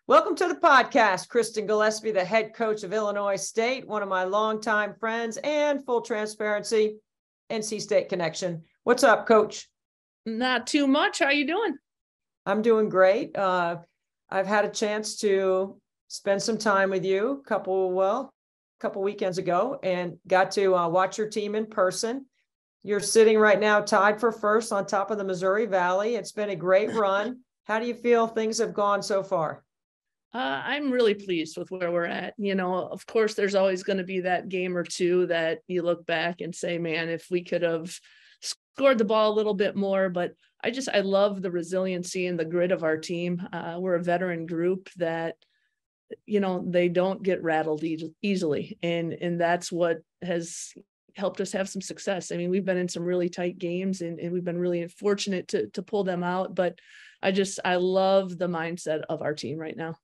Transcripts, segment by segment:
Welcome to the podcast. Kristen Gillespie, the head coach of Illinois State, one of my longtime friends, and full transparency, NC State connection. What's up, Coach? Not too much. How you doing? I'm doing great. I've had a chance to spend some time with you a couple weekends ago and got to watch your team in person. You're sitting right now tied for first on top of the Missouri Valley. It's been a great run. How do you feel things have gone so far? I'm really pleased with where we're at. You know, of course, there's always going to be that game or two that you look back and say, man, if we could have scored the ball a little bit more. But I love the resiliency and the grit of our team. We're a veteran group that, you know, they don't get rattled easily. And that's what has helped us have some success. I mean, we've been in some really tight games and we've been really fortunate to pull them out. But I love the mindset of our team right now.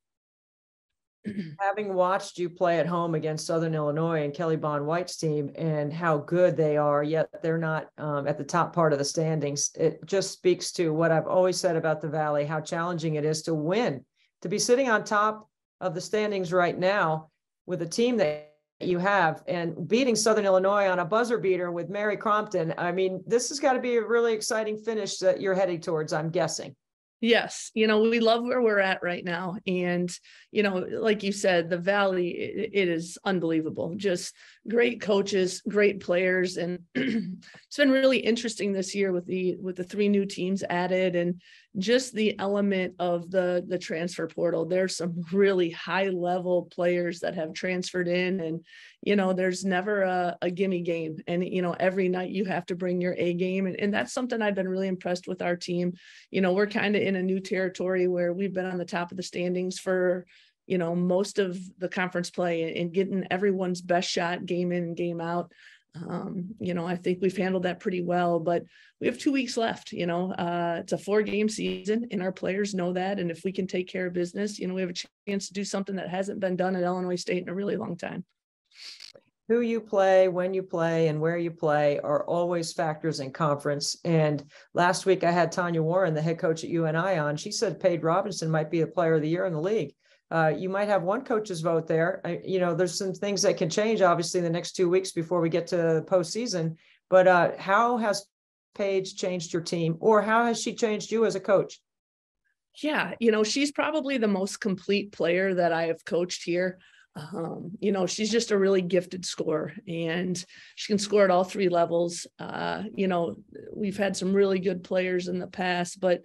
Having watched you play at home against Southern Illinois and Kelly Bond White's team and how good they are, yet they're not at the top part of the standings, it just speaks to what I've always said about the Valley, how challenging it is to win, to be sitting on top of the standings right now with a team that you have and beating Southern Illinois on a buzzer beater with Mary Crompton. I mean, this has got to be a really exciting finish that you're heading towards, I'm guessing. Yes. You know, we love where we're at right now. And, you know, like you said, the Valley, it is unbelievable. Just great coaches, great players. And it's been really interesting this year with the three new teams added and just the element of the transfer portal. There's some really high level players that have transferred in and, you know, there's never a gimme game. And, you know, every night you have to bring your A game. And that's something I've been really impressed with our team. You know, we're kind of in a new territory where we've been on the top of the standings for, you know, most of the conference play and getting everyone's best shot game in and game out. You know, I think we've handled that pretty well, but we have 2 weeks left. You know, it's a 4-game season and our players know that. And if we can take care of business, you know, we have a chance to do something that hasn't been done at Illinois State in a really long time. Who you play, when you play, and where you play are always factors in conference. And last week I had Tanya Warren, the head coach at UNI, on. She said Paige Robinson might be the player of the year in the league. You might have one coach's vote there. You know, there's some things that can change, obviously, in the next 2 weeks before we get to the postseason. But how has Paige changed your team, or how has she changed you as a coach? Yeah, you know, she's probably the most complete player that I have coached here. You know, she's just a really gifted scorer and she can score at all three levels. You know, we've had some really good players in the past, but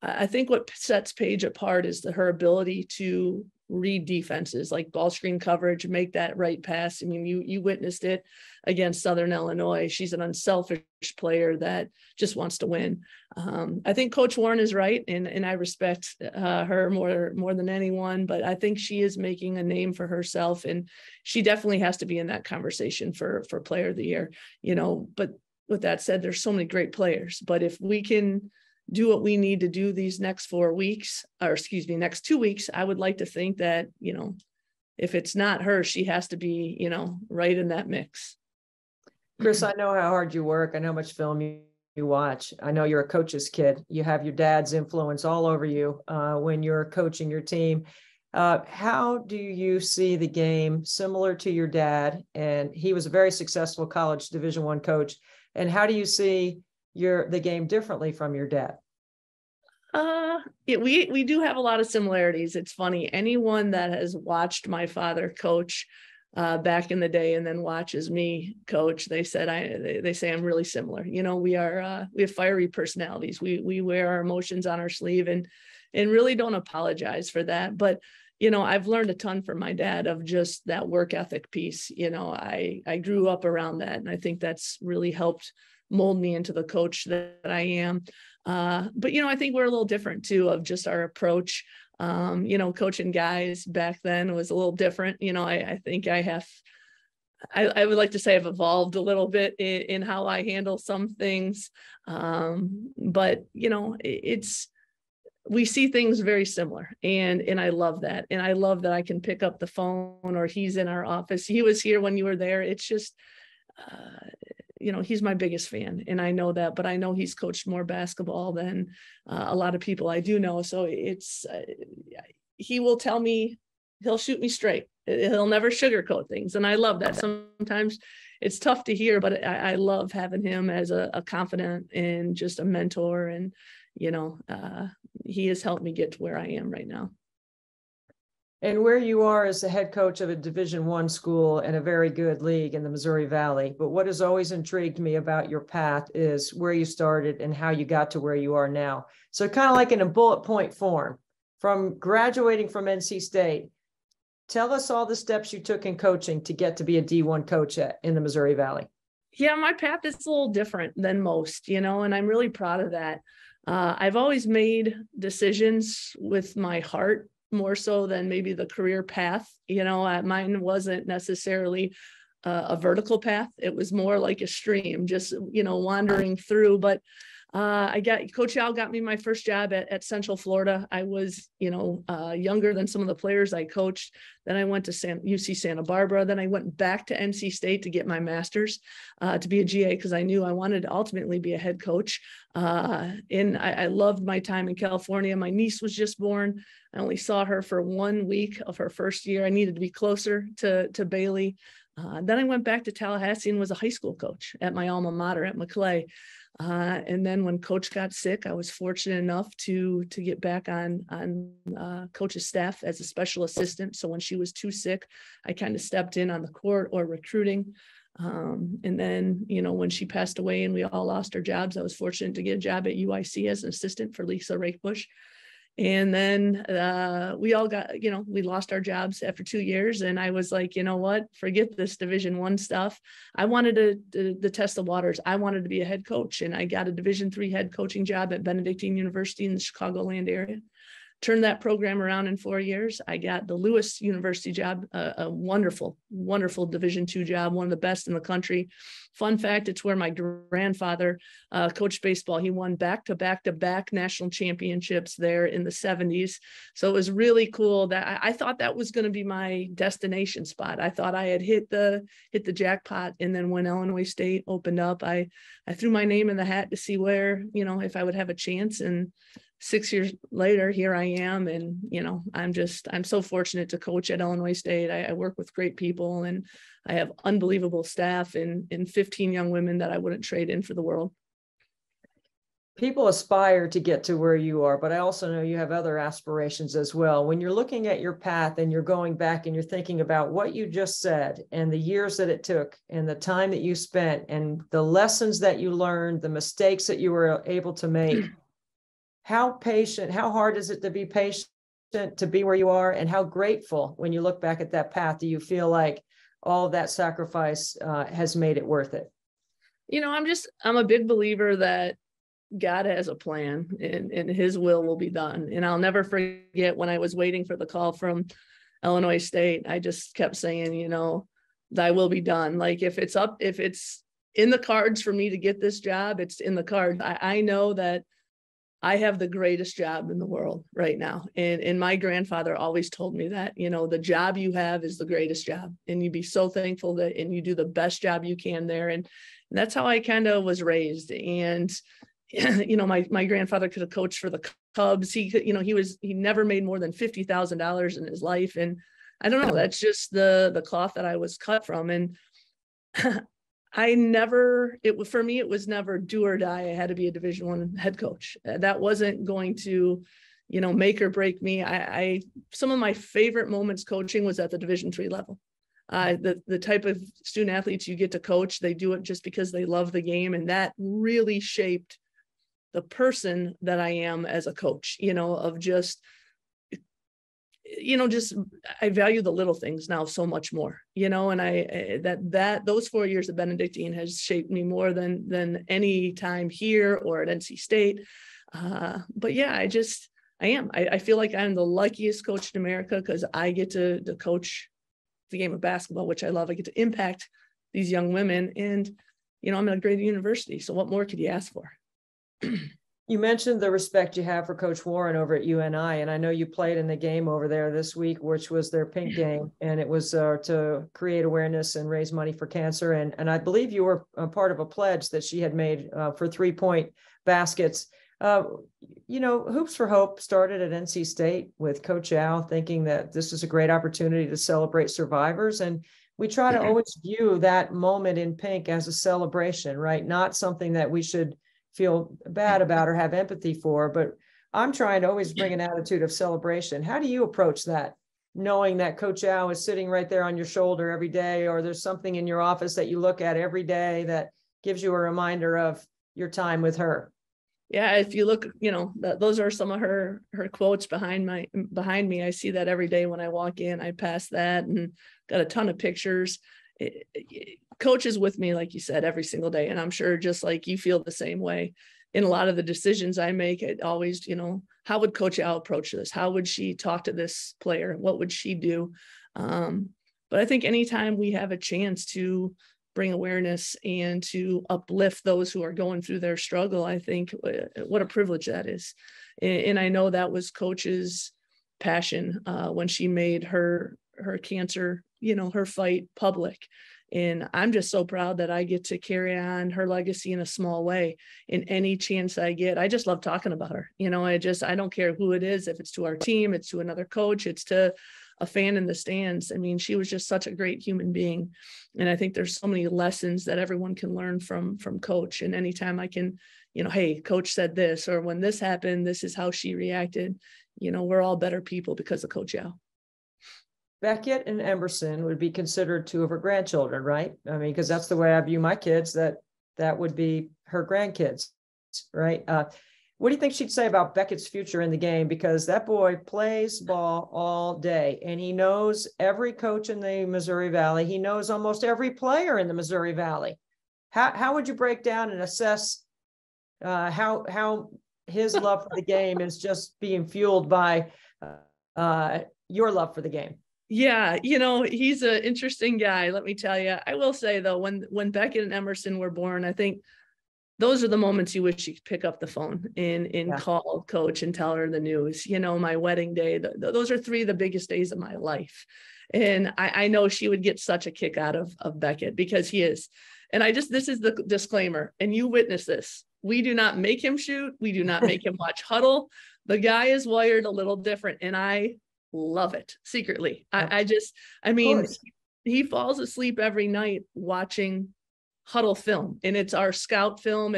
I think what sets Paige apart is her ability to read defenses, like ball screen coverage, make that right pass. I mean, you witnessed it against Southern Illinois. She's an unselfish player that just wants to win. I think Coach Warren is right, and I respect her more than anyone, but I think she is making a name for herself, and she definitely has to be in that conversation for player of the year, you know. But with that said, there's so many great players, but if we can do what we need to do these next 4 weeks, or excuse me, next 2 weeks, I would like to think that, you know, if it's not her, she has to be, you know, right in that mix. Chris, I know how hard you work. I know how much film you watch. I know you're a coach's kid. You have your dad's influence all over you when you're coaching your team. How do you see the game similar to your dad? And he was a very successful college Division I coach. And how do you see the game differently from your dad? We do have a lot of similarities. It's funny. Anyone that has watched my father coach back in the day and then watches me coach, they say I'm really similar. You know, we have fiery personalities. We wear our emotions on our sleeve and really don't apologize for that. But you know, I've learned a ton from my dad of just that work ethic piece. You know, I grew up around that, and I think that's really helped mold me into the coach that I am. But, you know, I think we're a little different too, of just our approach. You know, coaching guys back then was a little different. You know, I think I would like to say I've evolved a little bit in how I handle some things. But, you know, we see things very similar, and I love that. And I love that I can pick up the phone, or he's in our office. He was here when you were there. It's just, you know, he's my biggest fan, and I know that, but I know he's coached more basketball than a lot of people I do know. So he will tell me, he'll shoot me straight. He'll never sugarcoat things. And I love that. Sometimes it's tough to hear, but I love having him as a confidant and just a mentor. And, he has helped me get to where I am right now. And where you are as the head coach of a Division I school and a very good league in the Missouri Valley. But what has always intrigued me about your path is where you started and how you got to where you are now. So kind of like in a bullet point form, from graduating from NC State, tell us all the steps you took in coaching to get to be a D1 coach in the Missouri Valley. Yeah, my path is a little different than most, and I'm really proud of that. I've always made decisions with my heart more so than maybe the career path. Mine wasn't necessarily a vertical path. It was more like a stream, just, wandering through. But Coach Al got me my first job at Central Florida. I was, younger than some of the players I coached. Then I went to UC Santa Barbara. Then I went back to NC State to get my master's, to be a GA, because I knew I wanted to ultimately be a head coach. And I loved my time in California. My niece was just born. I only saw her for 1 week of her first year. I needed to be closer to Bailey. Then I went back to Tallahassee and was a high school coach at my alma mater at McClay. And then when Coach got sick, I was fortunate enough to get back on Coach's staff as a special assistant. So when she was too sick, I kind of stepped in on the court or recruiting. And then, when she passed away and we all lost our jobs, I was fortunate to get a job at UIC as an assistant for Lisa Rakebush. And then we all got, we lost our jobs after 2 years. And I was like, you know what, forget this Division I stuff. I wanted to test the waters. I wanted to be a head coach. And I got a Division III head coaching job at Benedictine University in the Chicagoland area. Turned that program around in 4 years. I got the Lewis University job, a wonderful, wonderful Division II job, one of the best in the country. Fun fact, it's where my grandfather coached baseball. He won back-to-back national championships there in the 70s. So it was really cool that I thought that was going to be my destination spot. I thought I had hit the jackpot. And then when Illinois State opened up, I threw my name in the hat to see where, if I would have a chance. And 6 years later, here I am. And, I'm so fortunate to coach at Illinois State. I work with great people and I have unbelievable staff and 15 young women that I wouldn't trade in for the world. People aspire to get to where you are, but I also know you have other aspirations as well. When you're looking at your path and you're going back and you're thinking about what you just said and the years that it took and the time that you spent and the lessons that you learned, the mistakes that you were able to make, how hard is it to be patient to be where you are, and how grateful when you look back at that path do you feel like all of that sacrifice has made it worth it? I'm a big believer that God has a plan and his will be done. And I'll never forget when I was waiting for the call from Illinois State, I just kept saying, thy will be done. Like if it's in the cards for me to get this job, it's in the cards. I know that I have the greatest job in the world right now. And my grandfather always told me that, the job you have is the greatest job. And you'd be so thankful and you do the best job you can there. And that's how I kind of was raised. And, my grandfather could have coached for the Cubs. He never made more than $50,000 in his life. And I don't know, that's just the cloth that I was cut from. And for me, it was never do or die. I had to be a Division I head coach. That wasn't going to, make or break me. Some of my favorite moments coaching was at the Division III level. The type of student athletes you get to coach, they do it just because they love the game. And that really shaped the person that I am as a coach, of just I value the little things now so much more, and those 4 years at Benedictine has shaped me more than any time here or at NC State. But yeah, I feel like I'm the luckiest coach in America because I get to coach the game of basketball, which I love. I get to impact these young women and, I'm at a great university. So what more could you ask for? You mentioned the respect you have for Coach Warren over at UNI, and I know you played in the game over there this week, which was their pink game, and it was to create awareness and raise money for cancer. And I believe you were a part of a pledge that she had made for 3-point baskets. Uh, Hoops for Hope started at NC State with Coach Al, thinking that this is a great opportunity to celebrate survivors. And we try to always view that moment in pink as a celebration, right? Not something that we should feel bad about or have empathy for, but I'm trying to always bring an attitude of celebration. How do you approach that? Knowing that Coach Al is sitting right there on your shoulder every day, or there's something in your office that you look at every day that gives you a reminder of your time with her. Yeah, if you look, those are some of her quotes behind me. I see that every day when I walk in. I pass that and got a ton of pictures. Coach is with me, like you said, every single day, and I'm sure just like you feel the same way. In a lot of the decisions I make, it always, how would Coach Al approach this? How would she talk to this player? What would she do? But I think anytime we have a chance to bring awareness and to uplift those who are going through their struggle, I think what a privilege that is. And I know that was Coach's passion when she made her cancer, her fight public. And I'm just so proud that I get to carry on her legacy in a small way. In any chance I get, I just love talking about her. I don't care who it is, if it's to our team, it's to another coach, it's to a fan in the stands. I mean, she was just such a great human being. And I think there's so many lessons that everyone can learn from Coach. And anytime I can, hey, Coach said this, or when this happened, this is how she reacted. We're all better people because of Coach Al. Beckett and Emerson would be considered two of her grandchildren, right? I mean, because that's the way I view my kids, that would be her grandkids, right? What do you think she'd say about Beckett's future in the game? Because that boy plays ball all day, and he knows every coach in the Missouri Valley. He knows almost every player in the Missouri Valley. How would you break down and assess how his love for the game is just being fueled by your love for the game? Yeah, he's an interesting guy, let me tell you. I will say, though, when Beckett and Emerson were born, I think those are the moments you wish you could pick up the phone and call Coach and tell her the news. My wedding day, those are three of the biggest days of my life. And I know she would get such a kick out of Beckett, because he is. And this is the disclaimer, and you witness this. We do not make him shoot. We do not make him watch huddle. The guy is wired a little different, and I love it secretly. He falls asleep every night watching huddle film, and it's our scout film.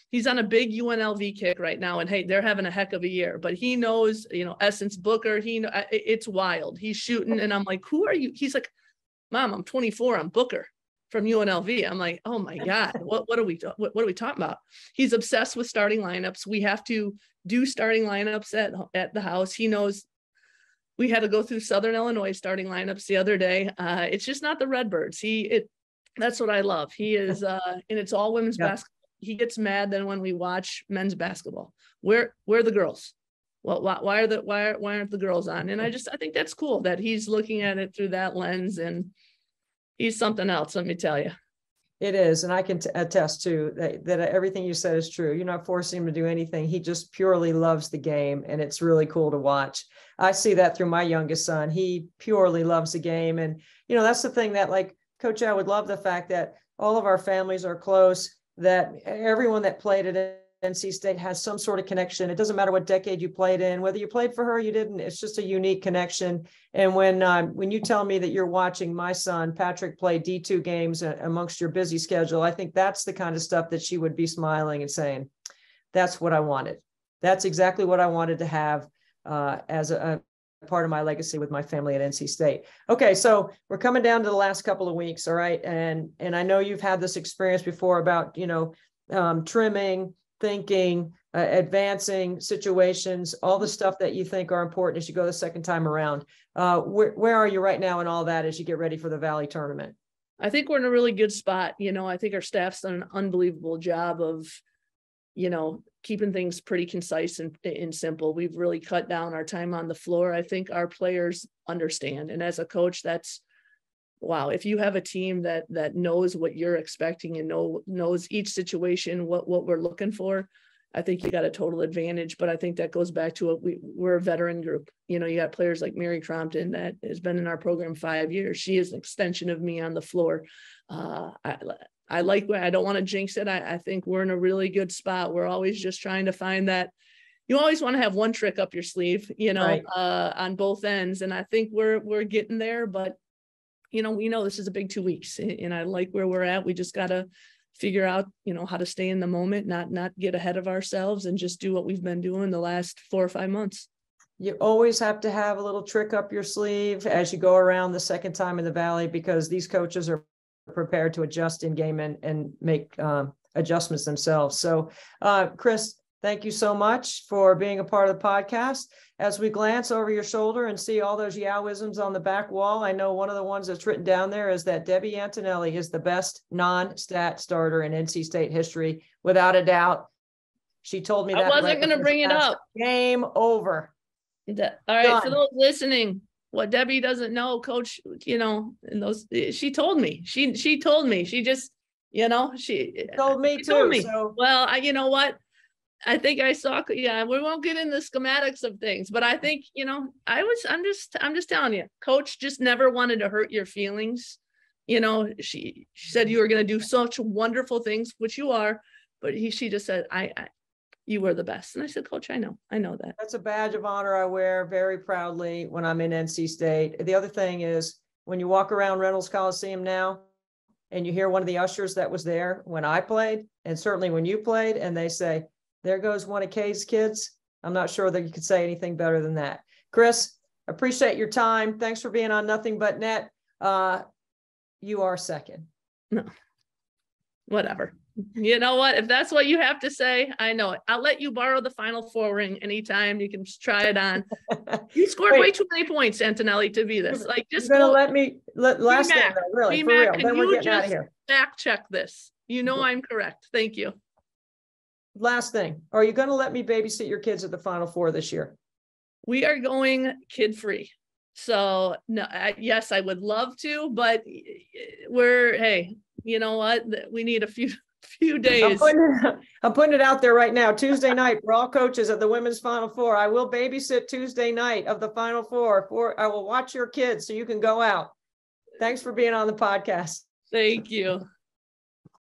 He's on a big UNLV kick right now, and hey, they're having a heck of a year, but he knows, Essence Booker, it's wild. He's shooting, and I'm like, who are you? He's like, Mom, I'm 24. I'm Booker from UNLV. I'm like, oh my God, what are we talking about? He's obsessed with starting lineups. We have to do starting lineups at the house. He knows. We had to go through Southern Illinois starting lineups the other day. It's just not the Redbirds. That's what I love. He is, and it's all women's basketball. He gets mad then when we watch men's basketball. Where are the girls? Well, why aren't the girls on? And I think that's cool that he's looking at it through that lens, and he's something else, let me tell you. It is. And I can attest to that everything you said is true. You're not forcing him to do anything. He just purely loves the game, and it's really cool to watch. I see that through my youngest son. He purely loves the game. And, that's the thing that, like, Coach I would love the fact that all of our families are close, that everyone that played at NC State has some sort of connection. It doesn't matter what decade you played in, whether you played for her or you didn't. It's just a unique connection. And when you tell me that you're watching my son Patrick play D2 games amongst your busy schedule, I think that's the kind of stuff that she would be smiling and saying, that's what I wanted. That's exactly what I wanted to have as a part of my legacy with my family at NC State. Okay, so we're coming down to the last couple of weeks, all right? And I know you've had this experience before about, trimming, thinking, advancing situations, all the stuff that you think are important as you go the second time around. Where are you right now in all that as you get ready for the Valley tournament? I think we're in a really good spot. I think our staff's done an unbelievable job of, keeping things pretty concise and simple. We've really cut down our time on the floor. I think our players understand. And as a coach, that's, wow, if you have a team that knows what you're expecting and knows each situation, what we're looking for, I think you got a total advantage. But I think that goes back to we're a veteran group. You got players like Mary Crompton that has been in our program 5 years. She is an extension of me on the floor. I don't want to jinx it. I think we're in a really good spot. We're always just trying to find that. You always want to have one trick up your sleeve, Right. On both ends. And I think we're getting there, but we know this is a big 2 weeks, and I like where we're at. We just got to figure out, how to stay in the moment, not get ahead of ourselves, and just do what we've been doing the last 4 or 5 months. You always have to have a little trick up your sleeve as you go around the second time in the Valley, because these coaches are prepared to adjust in game and make adjustments themselves. So, Chris, thank you so much for being a part of the podcast. As we glance over your shoulder and see all those Yowisms on the back wall, I know one of the ones that's written down there is that Debbie Antonelli is the best non-stat starter in NC State history, without a doubt. She told me that. I wasn't going to bring it up. Game over. All right, for those listening, what Debbie doesn't know, Coach, she told me. She told me. She just, she told me too. Told me. So. Well, you know what? I think I saw. Yeah, we won't get into the schematics of things, but I think I'm just telling you, Coach just never wanted to hurt your feelings. She said you were going to do such wonderful things, which you are, but she just said you were the best. And I said, Coach, I know that. That's a badge of honor I wear very proudly when I'm in NC State. The other thing is, when you walk around Reynolds Coliseum now and you hear one of the ushers that was there when I played, and certainly when you played, and they say, there goes one of Kay's kids, I'm not sure that you could say anything better than that. Chris, appreciate your time. Thanks for being on Nothing But Net. You are second. No, whatever. You know what? If that's what you have to say, I know it. I'll let you borrow the Final Four ring anytime. You can try it on. You scored way too many points, Antonelli, to be this. Just you're gonna last thing, really, for real. Then we're getting out of here. Fact check this. I'm correct. Thank you. Last thing. Are you going to let me babysit your kids at the Final Four this year? We are going kid-free. So no, yes, I would love to, but hey, you know what? We need a few days. I'm putting it out there right now. Tuesday night for all coaches at the Women's Final Four. I will babysit Tuesday night of the Final Four. I will watch your kids so you can go out. Thanks for being on the podcast. Thank you.